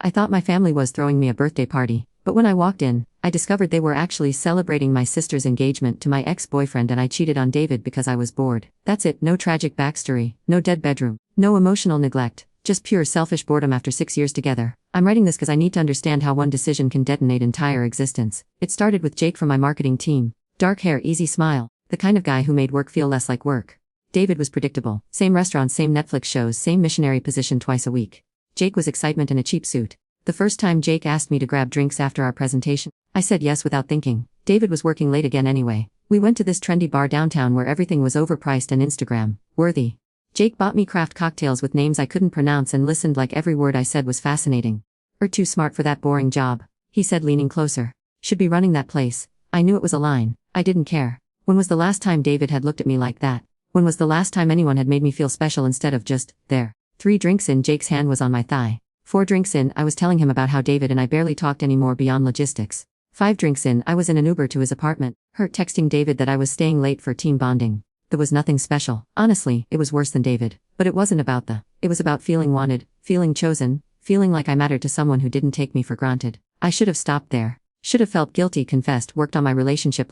I thought my family was throwing me a birthday party, but when I walked in, I discovered they were actually celebrating my sister's engagement to my ex-boyfriend, and I cheated on David because I was bored. That's it, no tragic backstory, no dead bedroom, no emotional neglect, just pure selfish boredom after 6 years together. I'm writing this because I need to understand how one decision can detonate entire existence. It started with Jake from my marketing team. Dark hair, easy smile, the kind of guy who made work feel less like work. David was predictable. Same restaurants, same Netflix shows, same missionary position twice a week. Jake was excitement in a cheap suit. The first time Jake asked me to grab drinks after our presentation, I said yes without thinking. David was working late again anyway. We went to this trendy bar downtown where everything was overpriced and Instagram-worthy. Jake bought me craft cocktails with names I couldn't pronounce and listened like every word I said was fascinating. "You're too smart for that boring job," he said, leaning closer. "Should be running that place." I knew it was a line. I didn't care. When was the last time David had looked at me like that? When was the last time anyone had made me feel special instead of just there? 3 drinks in, Jake's hand was on my thigh. 4 drinks in, I was telling him about how David and I barely talked anymore beyond logistics. 5 drinks in, I was in an Uber to his apartment, hurt texting David that I was staying late for team bonding. There was nothing special. Honestly, it was worse than David. But it wasn't about it was about feeling wanted, feeling chosen, feeling like I mattered to someone who didn't take me for granted. I should have stopped there. Should have felt guilty, confessed, worked on my relationship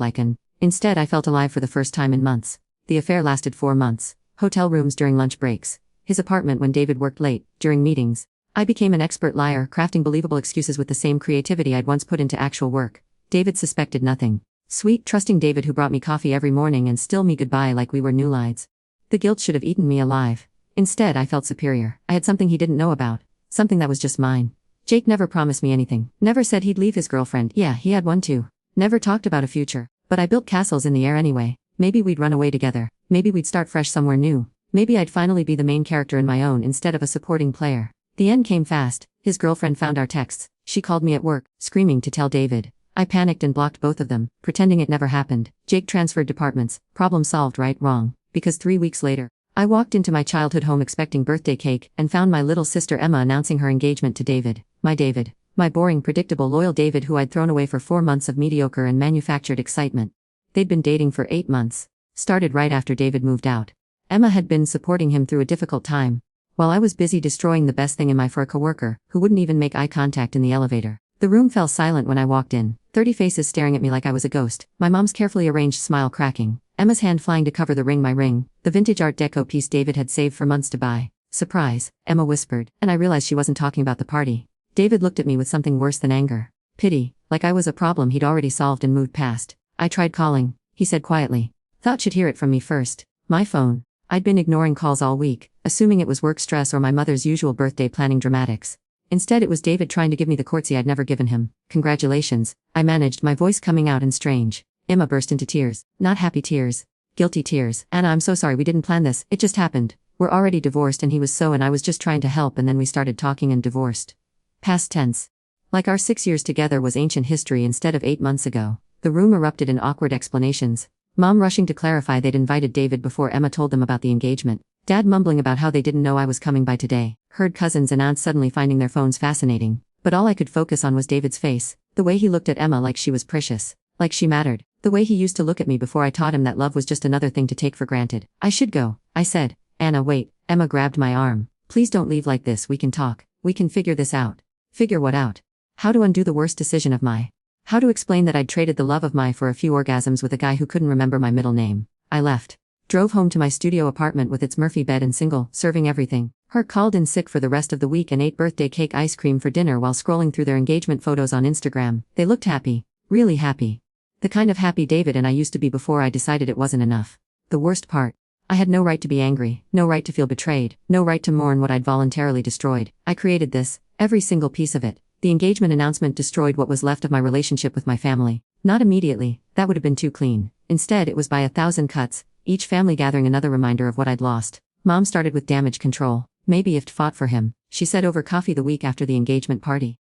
instead I felt alive for the first time in months. The affair lasted 4 months. Hotel rooms during lunch breaks. His apartment when David worked late, during meetings. I became an expert liar, crafting believable excuses with the same creativity I'd once put into actual work. David suspected nothing. Sweet, trusting David who brought me coffee every morning and still me goodbye like we were new lives. The guilt should have eaten me alive. Instead, I felt superior. I had something he didn't know about. Something that was just mine. Jake never promised me anything. Never said he'd leave his girlfriend. Yeah, he had one too. Never talked about a future. But I built castles in the air anyway. Maybe we'd run away together. Maybe we'd start fresh somewhere new. Maybe I'd finally be the main character in my own instead of a supporting player. The end came fast. His girlfriend found our texts. She called me at work, screaming to tell David. I panicked and blocked both of them, pretending it never happened. Jake transferred departments. Problem solved, right? Wrong. Because 3 weeks later, I walked into my childhood home expecting birthday cake and found my little sister Emma announcing her engagement to David. My boring, predictable, loyal David who I'd thrown away for 4 months of mediocre and manufactured excitement. They'd been dating for 8 months. Started right after David moved out. Emma had been supporting him through a difficult time, while I was busy destroying the best thing in my for a coworker, who wouldn't even make eye contact in the elevator. The room fell silent when I walked in, 30 faces staring at me like I was a ghost, my mom's carefully arranged smile cracking, Emma's hand flying to cover the ring, the vintage Art Deco piece David had saved for months to buy. "Surprise," Emma whispered, and I realized she wasn't talking about the party. David looked at me with something worse than anger. Pity, like I was a problem he'd already solved and moved past. "I tried calling," he said quietly. "Thought you'd hear it from me first." My phone. I'd been ignoring calls all week, assuming it was work stress or my mother's usual birthday planning dramatics. Instead it was David trying to give me the courtesy I'd never given him. "Congratulations," I managed, my voice coming out and strange. Emma burst into tears. Not happy tears. Guilty tears. "Anna, I'm so sorry, we didn't plan this, it just happened. We're already divorced and he was so, and I was just trying to help, and then we started talking and divorced." Past tense. Like our 6 years together was ancient history instead of 8 months ago. The room erupted in awkward explanations. Mom rushing to clarify they'd invited David before Emma told them about the engagement. Dad mumbling about how they didn't know I was coming by today. Heard cousins and aunts suddenly finding their phones fascinating. But all I could focus on was David's face. The way he looked at Emma like she was precious. Like she mattered. The way he used to look at me before I taught him that love was just another thing to take for granted. "I should go," I said. "Anna, wait." Emma grabbed my arm. "Please don't leave like this, we can talk. We can figure this out." Figure what out? How to undo the worst decision of my. How to explain that I'd traded the love of my for a few orgasms with a guy who couldn't remember my middle name. I left. Drove home to my studio apartment with its Murphy bed and single, serving everything. Her called in sick for the rest of the week and ate birthday cake ice cream for dinner while scrolling through their engagement photos on Instagram. They looked happy. Really happy. The kind of happy David and I used to be before I decided it wasn't enough. The worst part. I had no right to be angry, no right to feel betrayed, no right to mourn what I'd voluntarily destroyed. I created this, every single piece of it. The engagement announcement destroyed what was left of my relationship with my family. Not immediately, that would have been too clean. Instead it was by 1,000 cuts, each family gathering another reminder of what I'd lost. Mom started with damage control. Maybe if fought for him, she said over coffee the week after the engagement party.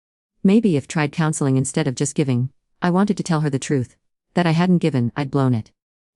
Maybe if tried counseling instead of just giving. I wanted to tell her the truth. That I hadn't given, I'd blown it.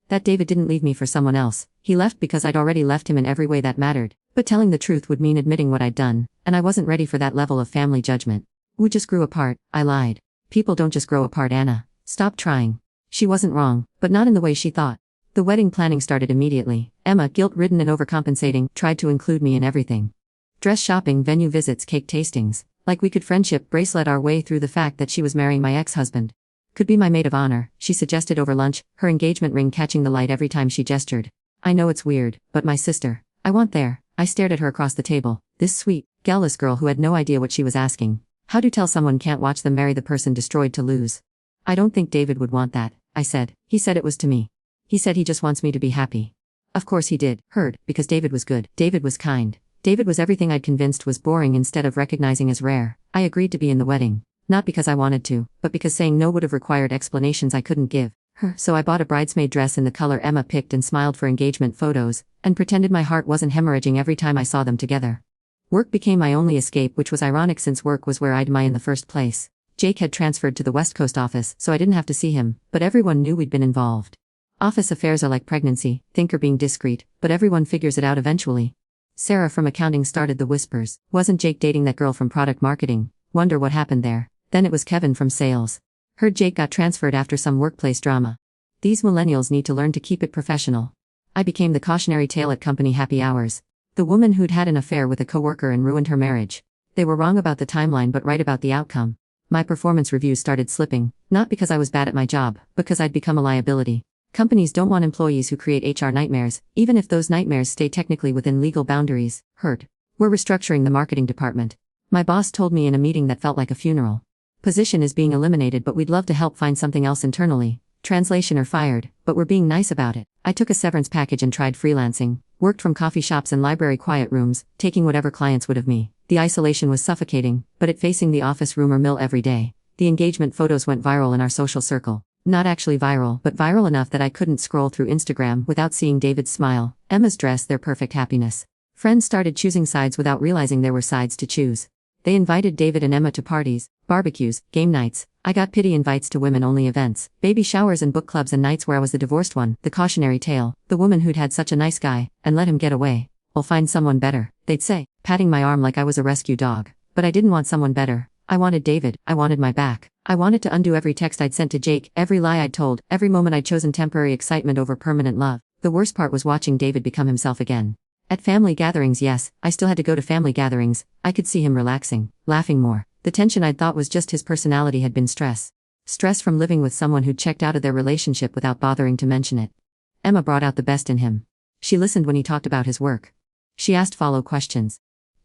That David didn't leave me for someone else. He left because I'd already left him in every way that mattered. But telling the truth would mean admitting what I'd done, and I wasn't ready for that level of family judgment. "We just grew apart," I lied. "People don't just grow apart, Anna. Stop trying." She wasn't wrong, but not in the way she thought. The wedding planning started immediately. Emma, guilt-ridden and overcompensating, tried to include me in everything. Dress shopping, venue visits, cake tastings. Like we could friendship bracelet our way through the fact that she was marrying my ex-husband. Could be my maid of honor, she suggested over lunch, her engagement ring catching the light every time she gestured. I know it's weird, but my sister. I want there. I stared at her across the table, this sweet, guileless girl who had no idea what she was asking. How do tell someone can't watch them marry the person destroyed to lose? I don't think David would want that, I said. He said it was to me. He said he just wants me to be happy. Of course he did, because David was good. David was kind. David was everything I'd convinced was boring instead of recognizing as rare. I agreed to be in the wedding. Not because I wanted to, but because saying no would have required explanations I couldn't give her. So I bought a bridesmaid dress in the color Emma picked and smiled for engagement photos, and pretended my heart wasn't hemorrhaging every time I saw them together. Work became my only escape, which was ironic since work was where I'd in the first place. Jake had transferred to the West Coast office, so I didn't have to see him, but everyone knew we'd been involved. Office affairs are like pregnancy, think you're being discreet, but everyone figures it out eventually. Sarah from accounting started the whispers. Wasn't Jake dating that girl from product marketing? Wonder what happened there. Then it was Kevin from sales. Heard Jake got transferred after some workplace drama. These millennials need to learn to keep it professional. I became the cautionary tale at company happy hours. The woman who'd had an affair with a coworker and ruined her marriage. They were wrong about the timeline but right about the outcome. My performance reviews started slipping, not because I was bad at my job, because I'd become a liability. Companies don't want employees who create HR nightmares, even if those nightmares stay technically within legal boundaries. We're restructuring the marketing department. My boss told me in a meeting that felt like a funeral. Position is being eliminated, but we'd love to help find something else internally. Translation or fired, but we're being nice about it. I took a severance package and tried freelancing, worked from coffee shops and library quiet rooms, taking whatever clients would of me. The isolation was suffocating, but it facing the office rumor mill every day. The engagement photos went viral in our social circle. Not actually viral, but viral enough that I couldn't scroll through Instagram without seeing David's smile, Emma's dress, their perfect happiness. Friends started choosing sides without realizing there were sides to choose. They invited David and Emma to parties, barbecues, game nights. I got pity invites to women-only events, baby showers and book clubs and nights where I was the divorced one, the cautionary tale, the woman who'd had such a nice guy, and let him get away. We'll find someone better, they'd say, patting my arm like I was a rescue dog. But I didn't want someone better. I wanted David, I wanted my back. I wanted to undo every text I'd sent to Jake, every lie I'd told, every moment I'd chosen temporary excitement over permanent love. The worst part was watching David become himself again. At family gatherings, yes, I still had to go to family gatherings. I could see him relaxing, laughing more. The tension I'd thought was just his personality had been stress. Stress from living with someone who'd checked out of their relationship without bothering to mention it. Emma brought out the best in him. She listened when he talked about his work. She asked follow questions.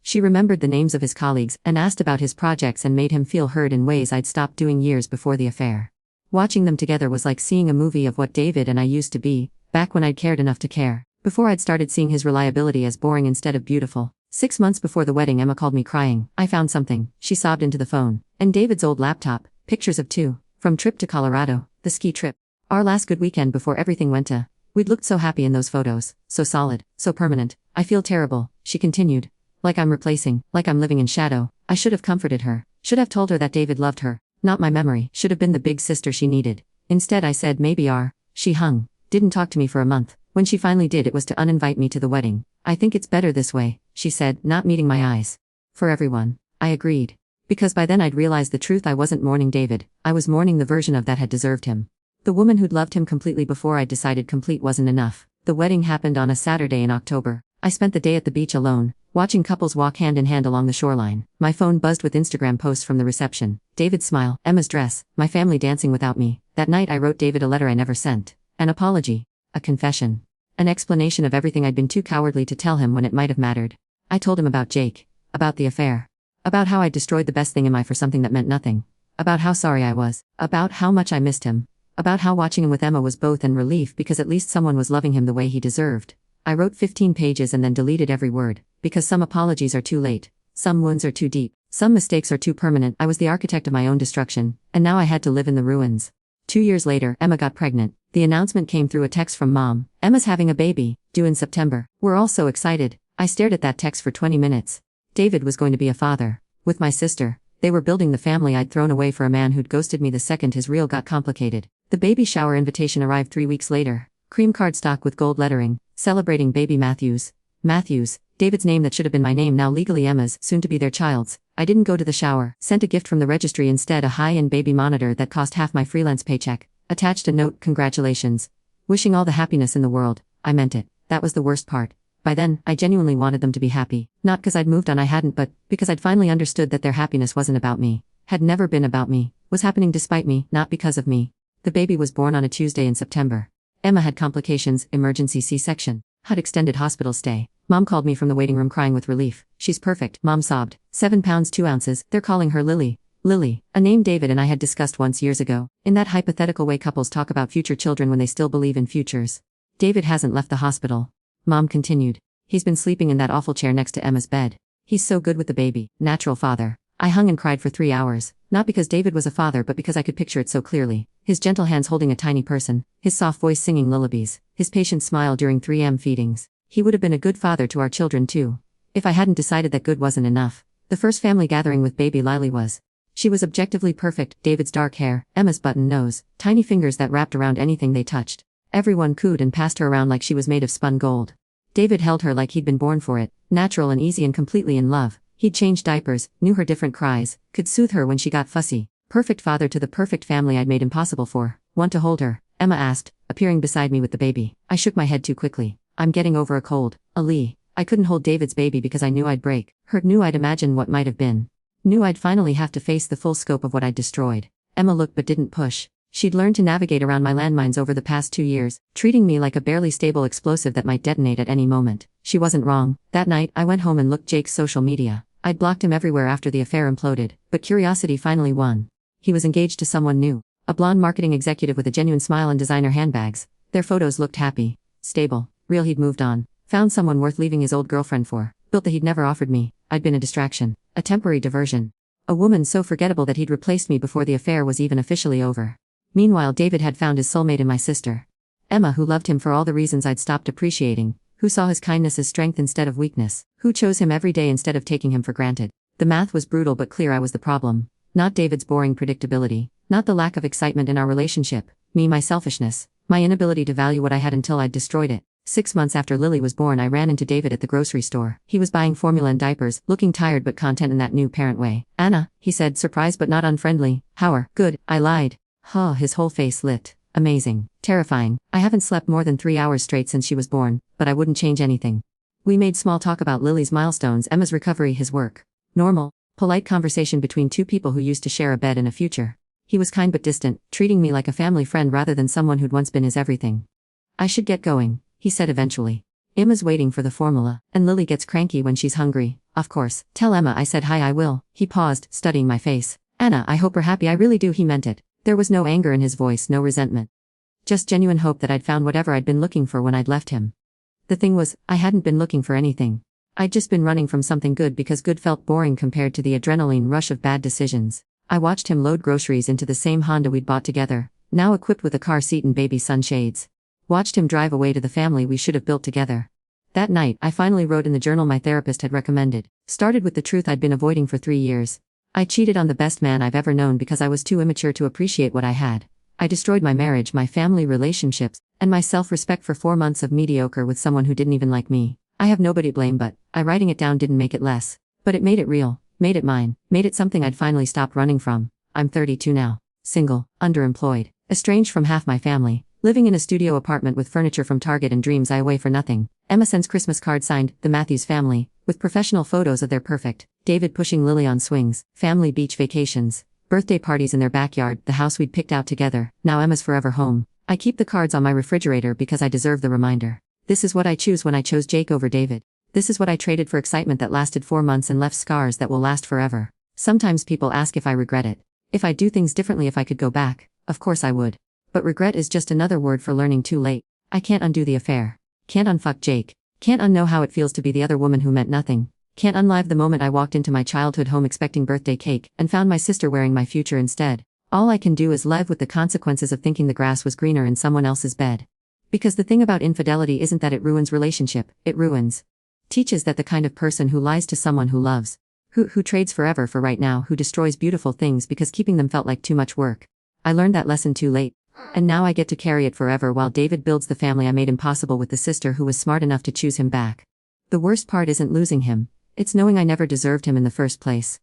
She remembered the names of his colleagues and asked about his projects and made him feel heard in ways I'd stopped doing years before the affair. Watching them together was like seeing a movie of what David and I used to be, back when I'd cared enough to care. Before I'd started seeing his reliability as boring instead of beautiful. 6 months before the wedding, Emma called me crying. I found something, she sobbed into the phone. And David's old laptop, pictures of two. From trip to Colorado, the ski trip. Our last good weekend before everything went to. We'd looked so happy in those photos, so solid, so permanent. I feel terrible, she continued. Like I'm replacing, like I'm living in shadow. I should have comforted her, should have told her that David loved her. Not my memory, should have been the big sister she needed. Instead I said maybe are. She hung, didn't talk to me for a month. When she finally did, it was to uninvite me to the wedding. I think it's better this way, she said, not meeting my eyes. For everyone. I agreed. Because by then I'd realized the truth. I wasn't mourning David, I was mourning the version of that had deserved him. The woman who'd loved him completely before I decided complete wasn't enough. The wedding happened on a Saturday in October. I spent the day at the beach alone, watching couples walk hand in hand along the shoreline. My phone buzzed with Instagram posts from the reception. David's smile, Emma's dress, my family dancing without me. That night I wrote David a letter I never sent. An apology. A confession. An explanation of everything I'd been too cowardly to tell him when it might have mattered. I told him about Jake. About the affair. About how I destroyed the best thing in my for something that meant nothing. About how sorry I was. About how much I missed him. About how watching him with Emma was both an relief because at least someone was loving him the way he deserved. I wrote 15 pages and then deleted every word, because some apologies are too late, some wounds are too deep, some mistakes are too permanent. I was the architect of my own destruction, and now I had to live in the ruins. 2 years later, Emma got pregnant. The announcement came through a text from Mom. Emma's having a baby, due in September. We're all so excited. I stared at that text for 20 minutes. David was going to be a father. With my sister. They were building the family I'd thrown away for a man who'd ghosted me the second his reel got complicated. The baby shower invitation arrived 3 weeks later. Cream cardstock with gold lettering, celebrating baby Matthews. Matthews, David's name that should have been my name, now legally Emma's, soon to be their child's. I didn't go to the shower, sent a gift from the registry instead, a high-end baby monitor that cost half my freelance paycheck. Attached a note, congratulations. Wishing all the happiness in the world. I meant it. That was the worst part. By then, I genuinely wanted them to be happy. Not because I'd moved on, I hadn't, but because I'd finally understood that their happiness wasn't about me. Had never been about me. Was happening despite me, not because of me. The baby was born on a Tuesday in September. Emma had complications, emergency C-section. Had extended hospital stay. Mom called me from the waiting room crying with relief. She's perfect, Mom sobbed. 7 pounds 2 ounces, they're calling her Lily. Lily, a name David and I had discussed once years ago. In that hypothetical way couples talk about future children when they still believe in futures. David hasn't left the hospital. Mom continued. He's been sleeping in that awful chair next to Emma's bed. He's so good with the baby, natural father. I hung and cried for 3 hours, not because David was a father but because I could picture it so clearly. His gentle hands holding a tiny person, his soft voice singing lullabies, his patient smile during 3M feedings. He would have been a good father to our children too. If I hadn't decided that good wasn't enough. The first family gathering with baby Lily was. She was objectively perfect, David's dark hair, Emma's button nose, tiny fingers that wrapped around anything they touched. Everyone cooed and passed her around like she was made of spun gold. David held her like he'd been born for it, natural and easy and completely in love. He'd changed diapers, knew her different cries, could soothe her when she got fussy. Perfect father to the perfect family I'd made impossible for. Want to hold her? Emma asked, appearing beside me with the baby. I shook my head too quickly. I'm getting over a cold. Ali. I couldn't hold David's baby because I knew I'd break. Hurt, knew I'd imagine what might have been. Knew I'd finally have to face the full scope of what I'd destroyed. Emma looked but didn't push. She'd learned to navigate around my landmines over the past 2 years, treating me like a barely stable explosive that might detonate at any moment. She wasn't wrong. That night, I went home and looked Jake's social media. I'd blocked him everywhere after the affair imploded, but curiosity finally won. He was engaged to someone new. A blonde marketing executive with a genuine smile and designer handbags. Their photos looked happy. Stable. Real. He'd moved on. Found someone worth leaving his old girlfriend for. Built that he'd never offered me. I'd been a distraction. A temporary diversion. A woman so forgettable that he'd replaced me before the affair was even officially over. Meanwhile, David had found his soulmate in my sister. Emma, who loved him for all the reasons I'd stopped appreciating. Who saw his kindness as strength instead of weakness. Who chose him every day instead of taking him for granted. The math was brutal but clear. I was the problem. Not David's boring predictability. Not the lack of excitement in our relationship. Me, my selfishness. My inability to value what I had until I'd destroyed it. 6 months after Lily was born, I ran into David at the grocery store. He was buying formula and diapers, looking tired but content in that new parent way. Anna, he said, surprised but not unfriendly. How're, good, I lied. His whole face lit. Amazing. Terrifying. I haven't slept more than 3 hours straight since she was born, but I wouldn't change anything. We made small talk about Lily's milestones, Emma's recovery, his work. Normal, polite conversation between two people who used to share a bed and a future. He was kind but distant, treating me like a family friend rather than someone who'd once been his everything. I should get going, he said eventually. Emma's waiting for the formula, and Lily gets cranky when she's hungry. Of course. Tell Emma I said hi. I will. He paused, studying my face. Anna, I hope we're happy. I really do. He meant it. There was no anger in his voice, no resentment. Just genuine hope that I'd found whatever I'd been looking for when I'd left him. The thing was, I hadn't been looking for anything. I'd just been running from something good because good felt boring compared to the adrenaline rush of bad decisions. I watched him load groceries into the same Honda we'd bought together, now equipped with a car seat and baby sunshades. Watched him drive away to the family we should have built together. That night, I finally wrote in the journal my therapist had recommended. Started with the truth I'd been avoiding for 3 years. I cheated on the best man I've ever known because I was too immature to appreciate what I had. I destroyed my marriage, my family relationships, and my self-respect for 4 months of mediocre with someone who didn't even like me. I have nobody to blame, but I writing it down didn't make it less. But it made it real, made it mine, made it something I'd finally stopped running from. I'm 32 now. Single, underemployed, estranged from half my family, living in a studio apartment with furniture from Target and dreams I away for nothing. Emma sends Christmas card signed, The Matthews Family, with professional photos of their perfect. David pushing Lily on swings, family beach vacations, birthday parties in their backyard, the house we'd picked out together. Now Emma's forever home. I keep the cards on my refrigerator because I deserve the reminder. This is what I choose when I chose Jake over David. This is what I traded for excitement that lasted 4 months and left scars that will last forever. Sometimes people ask if I regret it. If I'd do things differently if I could go back. Of course I would. But regret is just another word for learning too late. I can't undo the affair. Can't unfuck Jake. Can't unknow how it feels to be the other woman who meant nothing. Can't unlive the moment I walked into my childhood home expecting birthday cake and found my sister wearing my future instead. All I can do is live with the consequences of thinking the grass was greener in someone else's bed. Because the thing about infidelity isn't that it ruins relationship, it teaches that the kind of person who lies to someone who loves, who trades forever for right now, who destroys beautiful things because keeping them felt like too much work. I learned that lesson too late. And now I get to carry it forever while David builds the family I made impossible with the sister who was smart enough to choose him back. The worst part isn't losing him. It's knowing I never deserved him in the first place.